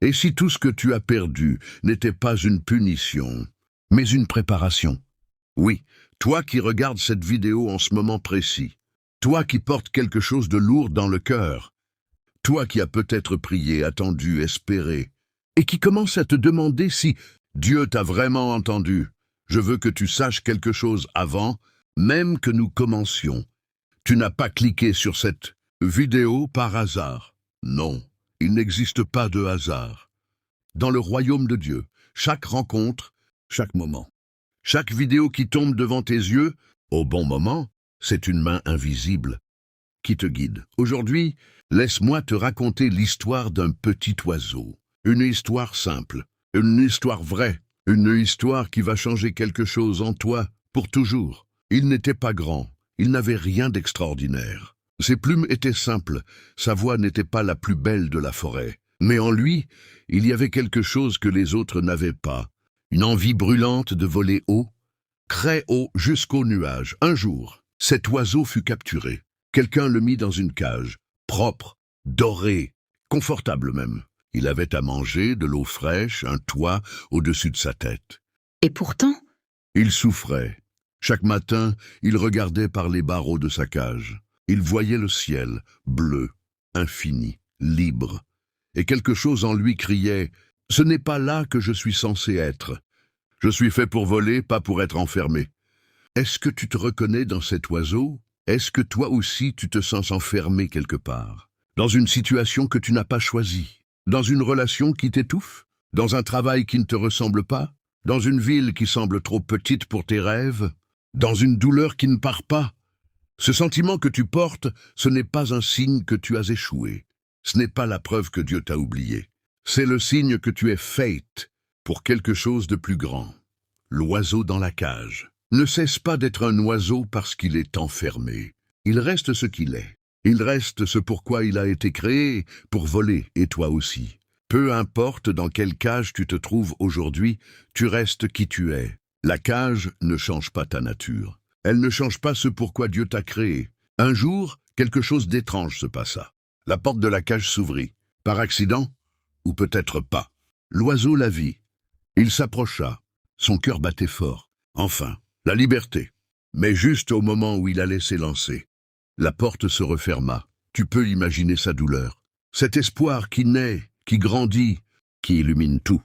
Et si tout ce que tu as perdu n'était pas une punition, mais une préparation? Oui, toi qui regardes cette vidéo en ce moment précis, toi qui portes quelque chose de lourd dans le cœur, toi qui as peut-être prié, attendu, espéré, et qui commence à te demander si Dieu t'a vraiment entendu. Je veux que tu saches quelque chose avant, même que nous commencions. Tu n'as pas cliqué sur cette vidéo par hasard. Non, il n'existe pas de hasard. Dans le royaume de Dieu, chaque rencontre, chaque moment, chaque vidéo qui tombe devant tes yeux, au bon moment, c'est une main invisible qui te guide. Aujourd'hui, laisse-moi te raconter l'histoire d'un petit oiseau. Une histoire simple, une histoire vraie, une histoire qui va changer quelque chose en toi pour toujours. Il n'était pas grand, il n'avait rien d'extraordinaire. Ses plumes étaient simples, sa voix n'était pas la plus belle de la forêt. Mais en lui, il y avait quelque chose que les autres n'avaient pas. Une envie brûlante de voler haut, très haut jusqu'aux nuages. Un jour, cet oiseau fut capturé. Quelqu'un le mit dans une cage, propre, dorée, confortable même. Il avait à manger, de l'eau fraîche, un toit au-dessus de sa tête. Et pourtant, Il souffrait. Chaque matin, il regardait par les barreaux de sa cage. Il voyait le ciel, bleu, infini, libre. Et quelque chose en lui criait « Ce n'est pas là que je suis censé être. Je suis fait pour voler, pas pour être enfermé. » Est-ce que tu te reconnais dans cet oiseau? Est-ce que toi aussi tu te sens enfermé quelque part? Dans une situation que tu n'as pas choisie? Dans une relation qui t'étouffe? Dans un travail qui ne te ressemble pas? Dans une ville qui semble trop petite pour tes rêves? Dans une douleur qui ne part pas? Ce sentiment que tu portes, ce n'est pas un signe que tu as échoué. Ce n'est pas la preuve que Dieu t'a oublié. C'est le signe que tu es faite pour quelque chose de plus grand. L'oiseau dans la cage ne cesse pas d'être un oiseau parce qu'il est enfermé. Il reste ce qu'il est. Il reste ce pourquoi il a été créé, pour voler, et toi aussi. Peu importe dans quelle cage tu te trouves aujourd'hui, tu restes qui tu es. La cage ne change pas ta nature. Elle ne change pas ce pourquoi Dieu t'a créé. Un jour, quelque chose d'étrange se passa. La porte de la cage s'ouvrit. Par accident? Ou peut-être pas. L'oiseau la vit. Il s'approcha. Son cœur battait fort. Enfin, la liberté. Mais juste au moment où il allait s'élancer, la porte se referma. Tu peux imaginer sa douleur. Cet espoir qui naît, qui grandit, qui illumine tout,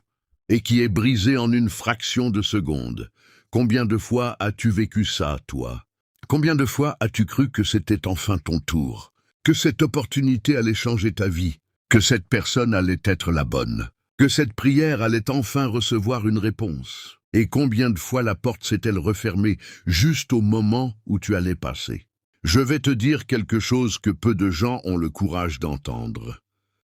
et qui est brisé en une fraction de seconde. Combien de fois as-tu vécu ça, toi? Combien de fois as-tu cru que c'était enfin ton tour? Que cette opportunité allait changer ta vie? Que cette personne allait être la bonne? Que cette prière allait enfin recevoir une réponse? Et combien de fois la porte s'est-elle refermée juste au moment où tu allais passer? Je vais te dire quelque chose que peu de gens ont le courage d'entendre.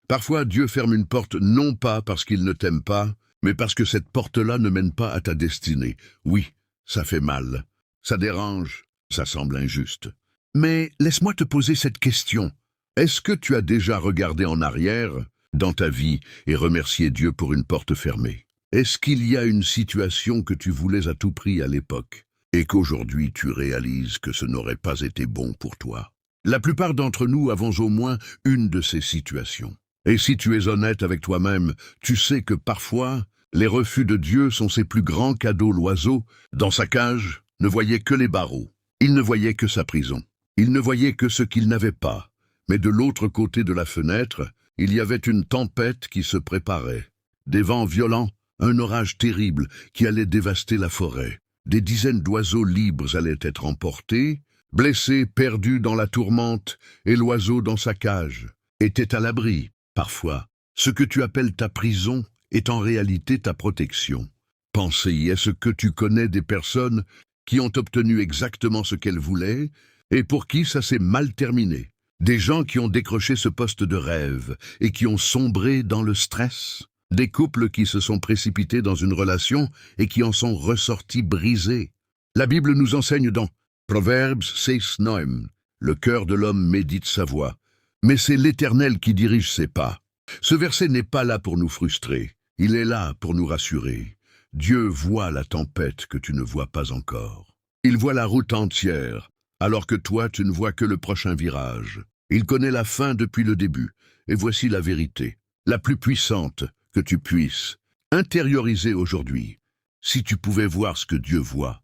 Parfois, Dieu ferme une porte non pas parce qu'il ne t'aime pas, mais parce que cette porte-là ne mène pas à ta destinée. Oui, ça fait mal, ça dérange, ça semble injuste. Mais laisse-moi te poser cette question. Est-ce que tu as déjà regardé en arrière dans ta vie et remercié Dieu pour une porte fermée? Est-ce qu'il y a une situation que tu voulais à tout prix à l'époque et qu'aujourd'hui tu réalises que ce n'aurait pas été bon pour toi? La plupart d'entre nous avons au moins une de ces situations. Et si tu es honnête avec toi-même, tu sais que parfois, les refus de Dieu sont ses plus grands cadeaux. L'oiseau, dans sa cage, ne voyait que les barreaux. Il ne voyait que sa prison. Il ne voyait que ce qu'il n'avait pas. Mais de l'autre côté de la fenêtre, il y avait une tempête qui se préparait. Des vents violents, un orage terrible qui allait dévaster la forêt. Des dizaines d'oiseaux libres allaient être emportés, blessés, perdus dans la tourmente, et l'oiseau dans sa cage était à l'abri. Parfois, ce que tu appelles ta prison est en réalité ta protection. Pensez, est-ce que tu connais des personnes qui ont obtenu exactement ce qu'elles voulaient et pour qui ça s'est mal terminé? Des gens qui ont décroché ce poste de rêve et qui ont sombré dans le stress? Des couples qui se sont précipités dans une relation et qui en sont ressortis brisés? La Bible nous enseigne dans Proverbes 6:9, le cœur de l'homme médite sa voie, mais c'est l'Éternel qui dirige ses pas. Ce verset n'est pas là pour nous frustrer, il est là pour nous rassurer. Dieu voit la tempête que tu ne vois pas encore. Il voit la route entière, alors que toi tu ne vois que le prochain virage. Il connaît la fin depuis le début, et voici la vérité, la plus puissante que tu puisses intérioriser aujourd'hui. Si tu pouvais voir ce que Dieu voit,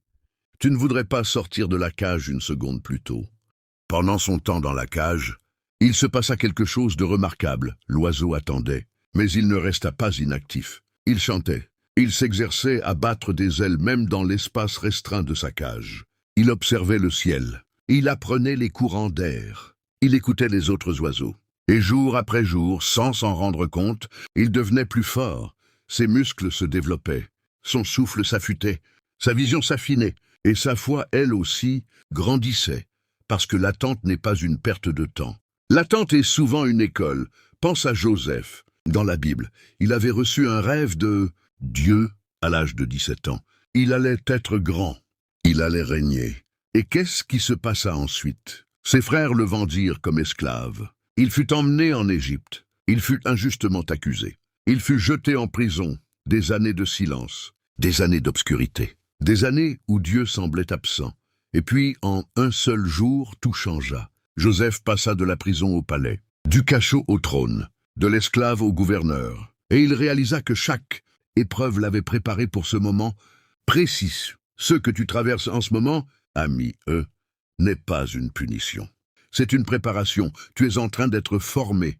tu ne voudrais pas sortir de la cage une seconde plus tôt. Pendant son temps dans la cage, il se passa quelque chose de remarquable. L'oiseau attendait, mais il ne resta pas inactif. Il chantait. Il s'exerçait à battre des ailes même dans l'espace restreint de sa cage. Il observait le ciel. Il apprenait les courants d'air. Il écoutait les autres oiseaux. Et jour après jour, sans s'en rendre compte, il devenait plus fort. Ses muscles se développaient. Son souffle s'affûtait. Sa vision s'affinait. Et sa foi, elle aussi, grandissait. Parce que l'attente n'est pas une perte de temps. L'attente est souvent une école. Pense à Joseph. Dans la Bible, il avait reçu un rêve de Dieu à l'âge de 17 ans. Il allait être grand. Il allait régner. Et qu'est-ce qui se passa ensuite? Ses frères le vendirent comme esclave. Il fut emmené en Égypte. Il fut injustement accusé. Il fut jeté en prison. Des années de silence. Des années d'obscurité. Des années où Dieu semblait absent. Et puis, en un seul jour, tout changea. Joseph passa de la prison au palais, du cachot au trône, de l'esclave au gouverneur. Et il réalisa que chaque épreuve l'avait préparé pour ce moment précis. Ce que tu traverses en ce moment, ami, n'est pas une punition. C'est une préparation. Tu es en train d'être formé,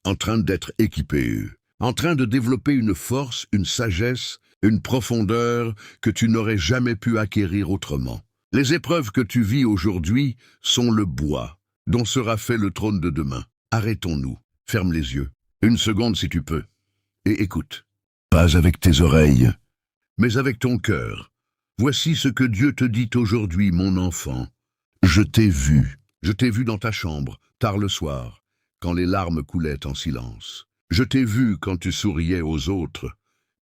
en train d'être équipé, en train de développer une force, une sagesse, une profondeur que tu n'aurais jamais pu acquérir autrement. Les épreuves que tu vis aujourd'hui sont le bois dont sera fait le trône de demain. Arrêtons-nous, ferme les yeux, une seconde si tu peux, et écoute. Pas avec tes oreilles, mais avec ton cœur. Voici ce que Dieu te dit aujourd'hui, mon enfant. Je t'ai vu dans ta chambre, tard le soir, quand les larmes coulaient en silence. Je t'ai vu quand tu souriais aux autres,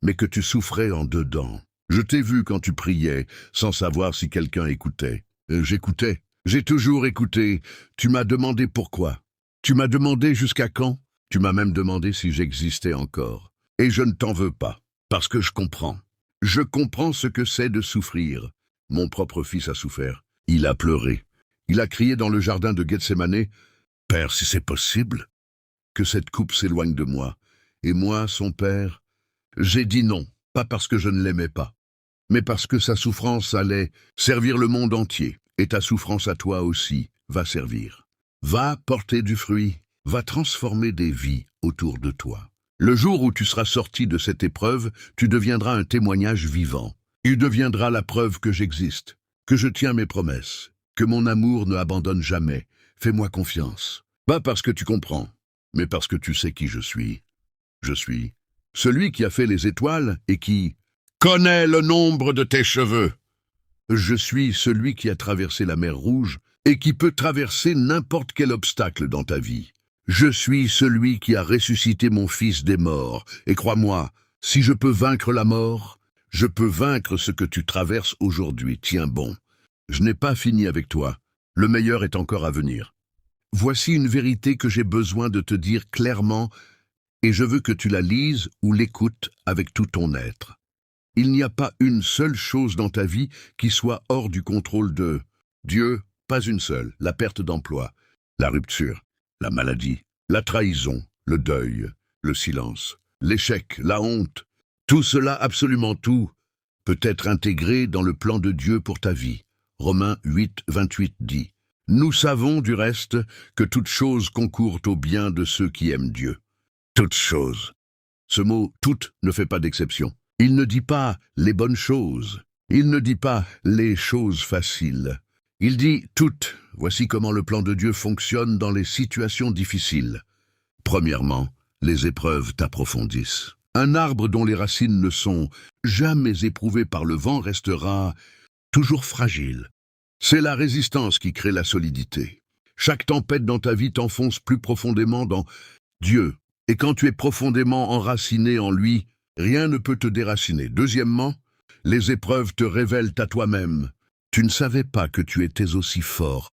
mais que tu souffrais en dedans. Je t'ai vu quand tu priais, sans savoir si quelqu'un écoutait. J'écoutais. J'ai toujours écouté. Tu m'as demandé pourquoi. Tu m'as demandé jusqu'à quand. Tu m'as même demandé si j'existais encore. Et je ne t'en veux pas, parce que je comprends. Je comprends ce que c'est de souffrir. Mon propre fils a souffert. Il a pleuré. Il a crié dans le jardin de Gethsémane, « Père, si c'est possible, que cette coupe s'éloigne de moi. » Et moi, son père, j'ai dit non, pas parce que je ne l'aimais pas, mais parce que sa souffrance allait servir le monde entier, et ta souffrance à toi aussi va servir. Va porter du fruit, va transformer des vies autour de toi. Le jour où tu seras sorti de cette épreuve, tu deviendras un témoignage vivant. Tu deviendras la preuve que j'existe, que je tiens mes promesses, que mon amour ne abandonne jamais. Fais-moi confiance. Pas parce que tu comprends, mais parce que tu sais qui je suis. Je suis celui qui a fait les étoiles et qui connaît le nombre de tes cheveux. Je suis celui qui a traversé la mer Rouge et qui peut traverser n'importe quel obstacle dans ta vie. Je suis celui qui a ressuscité mon fils des morts. Et crois-moi, si je peux vaincre la mort, je peux vaincre ce que tu traverses aujourd'hui. Tiens bon, je n'ai pas fini avec toi. Le meilleur est encore à venir. Voici une vérité que j'ai besoin de te dire clairement, et je veux que tu la lises ou l'écoutes avec tout ton être. Il n'y a pas une seule chose dans ta vie qui soit hors du contrôle de Dieu, pas une seule. La perte d'emploi, la rupture, la maladie, la trahison, le deuil, le silence, l'échec, la honte. Tout cela, absolument tout, peut être intégré dans le plan de Dieu pour ta vie. Romains 8, 28 dit « Nous savons du reste que toute chose concourt au bien de ceux qui aiment Dieu. » Toute chose. Ce mot « toute » ne fait pas d'exception. Il ne dit pas « les bonnes choses ». Il ne dit pas « les choses faciles ». Il dit « toutes ». Voici comment le plan de Dieu fonctionne dans les situations difficiles. Premièrement, les épreuves t'approfondissent. Un arbre dont les racines ne sont jamais éprouvées par le vent restera toujours fragile. C'est la résistance qui crée la solidité. Chaque tempête dans ta vie t'enfonce plus profondément dans Dieu. Et quand tu es profondément enraciné en lui, rien ne peut te déraciner. Deuxièmement, les épreuves te révèlent à toi-même. Tu ne savais pas que tu étais aussi fort,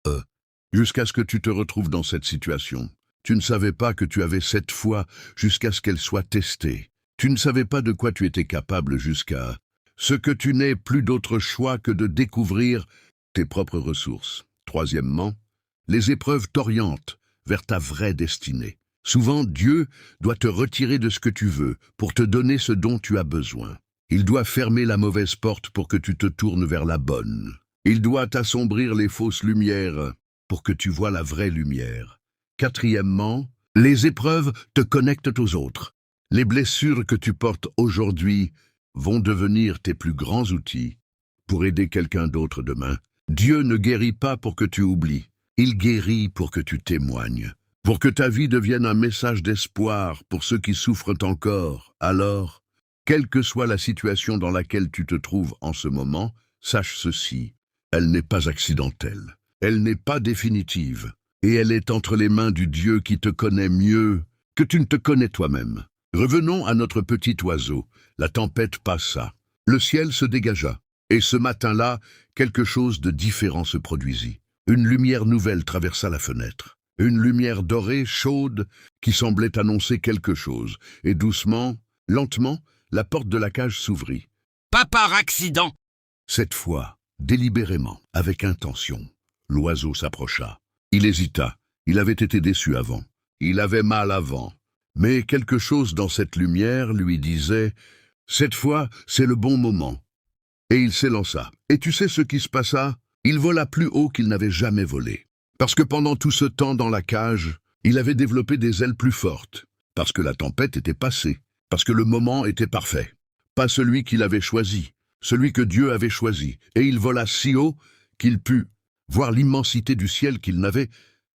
jusqu'à ce que tu te retrouves dans cette situation. Tu ne savais pas que tu avais cette foi jusqu'à ce qu'elle soit testée. Tu ne savais pas de quoi tu étais capable jusqu'à ce que tu n'aies plus d'autre choix que de découvrir tes propres ressources. Troisièmement, les épreuves t'orientent vers ta vraie destinée. Souvent, Dieu doit te retirer de ce que tu veux pour te donner ce dont tu as besoin. Il doit fermer la mauvaise porte pour que tu te tournes vers la bonne. Il doit assombrir les fausses lumières pour que tu vois la vraie lumière. Quatrièmement, les épreuves te connectent aux autres. Les blessures que tu portes aujourd'hui vont devenir tes plus grands outils pour aider quelqu'un d'autre demain. Dieu ne guérit pas pour que tu oublies. Il guérit pour que tu témoignes, pour que ta vie devienne un message d'espoir pour ceux qui souffrent encore. Alors, quelle que soit la situation dans laquelle tu te trouves en ce moment, sache ceci, elle n'est pas accidentelle, elle n'est pas définitive, et elle est entre les mains du Dieu qui te connaît mieux que tu ne te connais toi-même. Revenons à notre petit oiseau. La tempête passa, le ciel se dégagea, et ce matin-là, quelque chose de différent se produisit. Une lumière nouvelle traversa la fenêtre. Une lumière dorée, chaude, qui semblait annoncer quelque chose. Et doucement, lentement, la porte de la cage s'ouvrit. Pas par accident. Cette fois, délibérément, avec intention, l'oiseau s'approcha. Il hésita. Il avait été déçu avant. Il avait mal avant. Mais quelque chose dans cette lumière lui disait « Cette fois, c'est le bon moment ». Et il s'élança. Et tu sais ce qui se passa? Il vola plus haut qu'il n'avait jamais volé. Parce que pendant tout ce temps dans la cage, il avait développé des ailes plus fortes. Parce que la tempête était passée. Parce que le moment était parfait. Pas celui qu'il avait choisi, celui que Dieu avait choisi. Et il vola si haut qu'il put voir l'immensité du ciel qu'il n'avait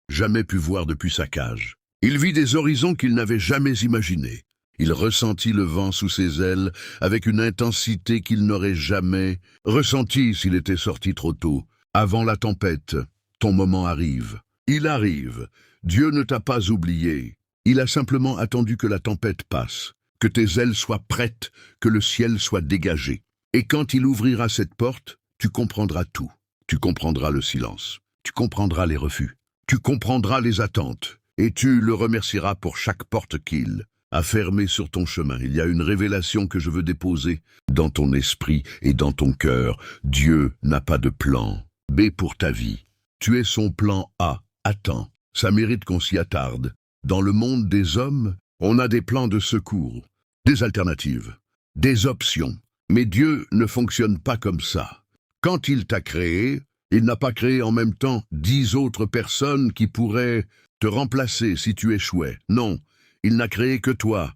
jamais pu voir depuis sa cage. Il vit des horizons qu'il n'avait jamais imaginés. Il ressentit le vent sous ses ailes avec une intensité qu'il n'aurait jamais ressentie s'il était sorti trop tôt. Avant la tempête, ton moment arrive. Il arrive. Dieu ne t'a pas oublié. Il a simplement attendu que la tempête passe, que tes ailes soient prêtes, que le ciel soit dégagé. Et quand il ouvrira cette porte, tu comprendras tout. Tu comprendras le silence. Tu comprendras les refus. Tu comprendras les attentes. Et tu le remercieras pour chaque porte qu'il a fermée sur ton chemin. Il y a une révélation que je veux déposer dans ton esprit et dans ton cœur. Dieu n'a pas de plan B pour ta vie. Tu es son plan A. Attends, ça mérite qu'on s'y attarde. Dans le monde des hommes, on a des plans de secours, des alternatives, des options. Mais Dieu ne fonctionne pas comme ça. Quand il t'a créé, il n'a pas créé en même temps 10 autres personnes qui pourraient te remplacer si tu échouais. Non, il n'a créé que toi,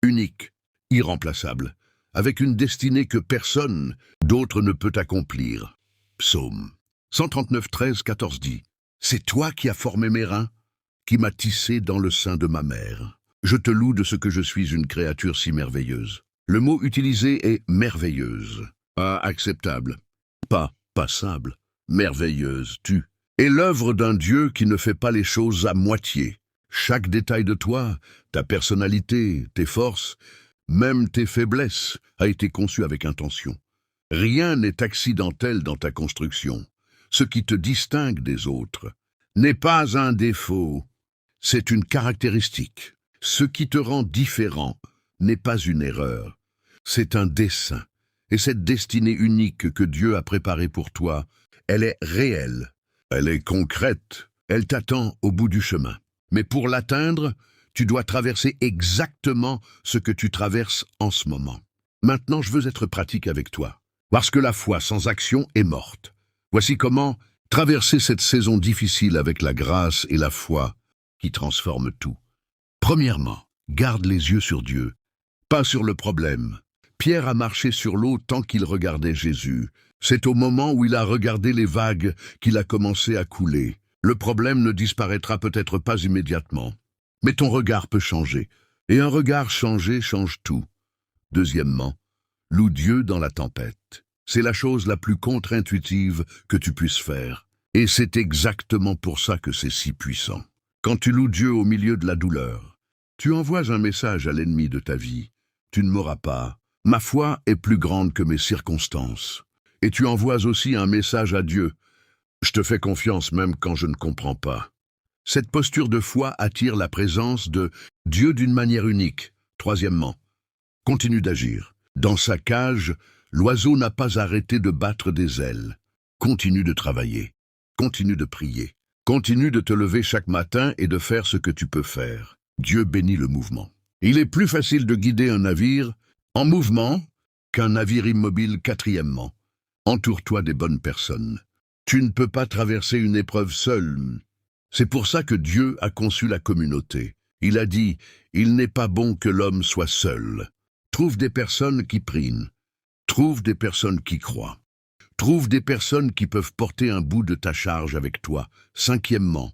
unique, irremplaçable, avec une destinée que personne d'autre ne peut accomplir. Psaume 139, 13, 14 dit « C'est toi qui as formé mes reins, qui m'as tissé dans le sein de ma mère. Je te loue de ce que je suis une créature si merveilleuse. » Le mot utilisé est « merveilleuse », pas acceptable, pas passable, merveilleuse, tu es l'œuvre d'un Dieu qui ne fait pas les choses à moitié. Chaque détail de toi, ta personnalité, tes forces, même tes faiblesses, a été conçu avec intention. Rien n'est accidentel dans ta construction. Ce qui te distingue des autres n'est pas un défaut, c'est une caractéristique. Ce qui te rend différent n'est pas une erreur, c'est un dessein. Et cette destinée unique que Dieu a préparée pour toi, elle est réelle, elle est concrète, elle t'attend au bout du chemin. Mais pour l'atteindre, tu dois traverser exactement ce que tu traverses en ce moment. Maintenant, je veux être pratique avec toi, parce que la foi sans action est morte. Voici comment traverser cette saison difficile avec la grâce et la foi qui transforment tout. Premièrement, garde les yeux sur Dieu, pas sur le problème. Pierre a marché sur l'eau tant qu'il regardait Jésus. C'est au moment où il a regardé les vagues qu'il a commencé à couler. Le problème ne disparaîtra peut-être pas immédiatement, mais ton regard peut changer. Et un regard changé change tout. Deuxièmement, loue Dieu dans la tempête. C'est la chose la plus contre-intuitive que tu puisses faire. Et c'est exactement pour ça que c'est si puissant. Quand tu loues Dieu au milieu de la douleur, tu envoies un message à l'ennemi de ta vie. Tu ne mourras pas. Ma foi est plus grande que mes circonstances. Et tu envoies aussi un message à Dieu. Je te fais confiance même quand je ne comprends pas. Cette posture de foi attire la présence de Dieu d'une manière unique. Troisièmement, continue d'agir. Dans sa cage, l'oiseau n'a pas arrêté de battre des ailes. Continue de travailler. Continue de prier. Continue de te lever chaque matin et de faire ce que tu peux faire. Dieu bénit le mouvement. Il est plus facile de guider un navire en mouvement qu'un navire immobile. Quatrièmement, entoure-toi des bonnes personnes. Tu ne peux pas traverser une épreuve seul. C'est pour ça que Dieu a conçu la communauté. Il a dit, il n'est pas bon que l'homme soit seul. Trouve des personnes qui prient. Trouve des personnes qui croient. Trouve des personnes qui peuvent porter un bout de ta charge avec toi. Cinquièmement,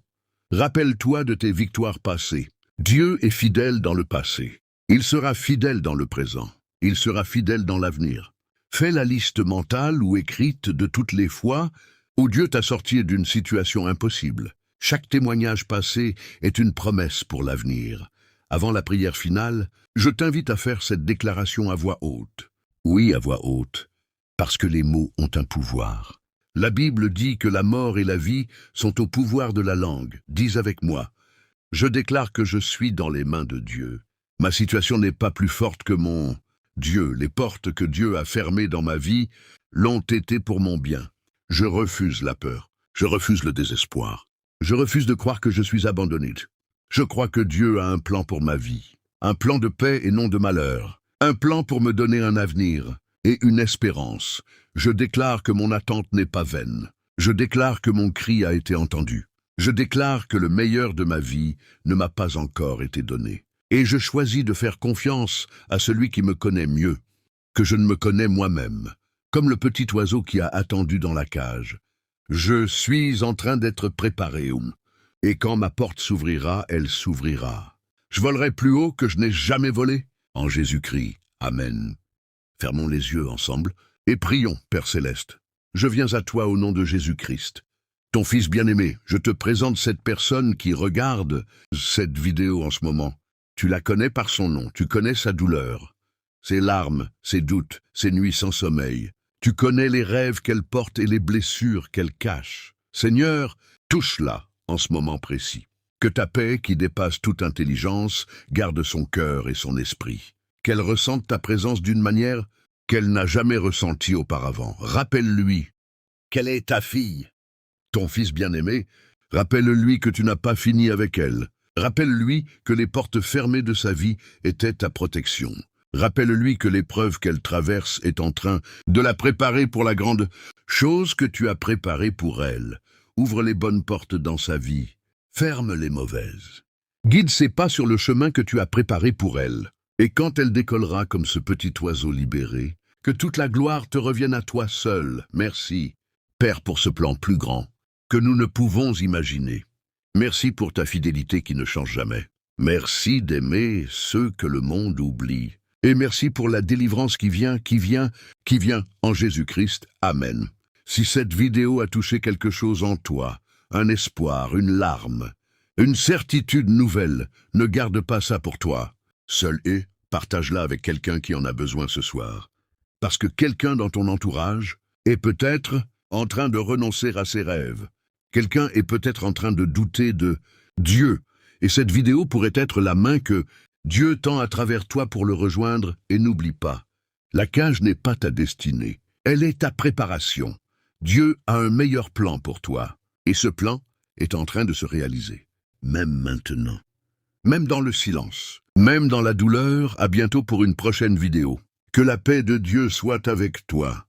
rappelle-toi de tes victoires passées. Dieu est fidèle dans le passé. Il sera fidèle dans le présent. Il sera fidèle dans l'avenir. Fais la liste mentale ou écrite de toutes les fois où Dieu t'a sorti d'une situation impossible. Chaque témoignage passé est une promesse pour l'avenir. Avant la prière finale, je t'invite à faire cette déclaration à voix haute. Oui, à voix haute, parce que les mots ont un pouvoir. La Bible dit que la mort et la vie sont au pouvoir de la langue. Dis avec moi. Je déclare que je suis dans les mains de Dieu. Ma situation n'est pas plus forte que mon Dieu. Les portes que Dieu a fermées dans ma vie l'ont été pour mon bien. Je refuse la peur. Je refuse le désespoir. Je refuse de croire que je suis abandonné. Je crois que Dieu a un plan pour ma vie. Un plan de paix et non de malheur. Un plan pour me donner un avenir et une espérance. Je déclare que mon attente n'est pas vaine. Je déclare que mon cri a été entendu. Je déclare que le meilleur de ma vie ne m'a pas encore été donné. Et je choisis de faire confiance à celui qui me connaît mieux que je ne me connais moi-même, comme le petit oiseau qui a attendu dans la cage. Je suis en train d'être préparé, et quand ma porte s'ouvrira, elle s'ouvrira. Je volerai plus haut que je n'ai jamais volé, en Jésus-Christ. Amen. Fermons les yeux ensemble et prions, Père Céleste. Je viens à toi au nom de Jésus-Christ. Ton Fils bien-aimé, je te présente cette personne qui regarde cette vidéo en ce moment. Tu la connais par son nom, tu connais sa douleur, ses larmes, ses doutes, ses nuits sans sommeil. Tu connais les rêves qu'elle porte et les blessures qu'elle cache. Seigneur, touche-la en ce moment précis. Que ta paix, qui dépasse toute intelligence, garde son cœur et son esprit. Qu'elle ressente ta présence d'une manière qu'elle n'a jamais ressentie auparavant. Rappelle-lui qu'elle est ta fille, ton Fils bien-aimé. Rappelle-lui que tu n'as pas fini avec elle. Rappelle-lui que les portes fermées de sa vie étaient ta protection. Rappelle-lui que l'épreuve qu'elle traverse est en train de la préparer pour la grande chose que tu as préparée pour elle. Ouvre les bonnes portes dans sa vie. Ferme les mauvaises. Guide ses pas sur le chemin que tu as préparé pour elle. Et quand elle décollera comme ce petit oiseau libéré, que toute la gloire te revienne à toi seul. Merci, Père, pour ce plan plus grand que nous ne pouvons imaginer. Merci pour ta fidélité qui ne change jamais. Merci d'aimer ceux que le monde oublie. Et merci pour la délivrance qui vient en Jésus-Christ. Amen. Si cette vidéo a touché quelque chose en toi, un espoir, une larme, une certitude nouvelle, ne garde pas ça pour toi. Seul est, partage-la avec quelqu'un qui en a besoin ce soir. Parce que quelqu'un dans ton entourage est peut-être en train de renoncer à ses rêves. Quelqu'un est peut-être en train de douter de Dieu. Et cette vidéo pourrait être la main que Dieu tend à travers toi pour le rejoindre. Et n'oublie pas, la cage n'est pas ta destinée. Elle est ta préparation. Dieu a un meilleur plan pour toi. Et ce plan est en train de se réaliser. Même maintenant. Même dans le silence. Même dans la douleur. À bientôt pour une prochaine vidéo. Que la paix de Dieu soit avec toi.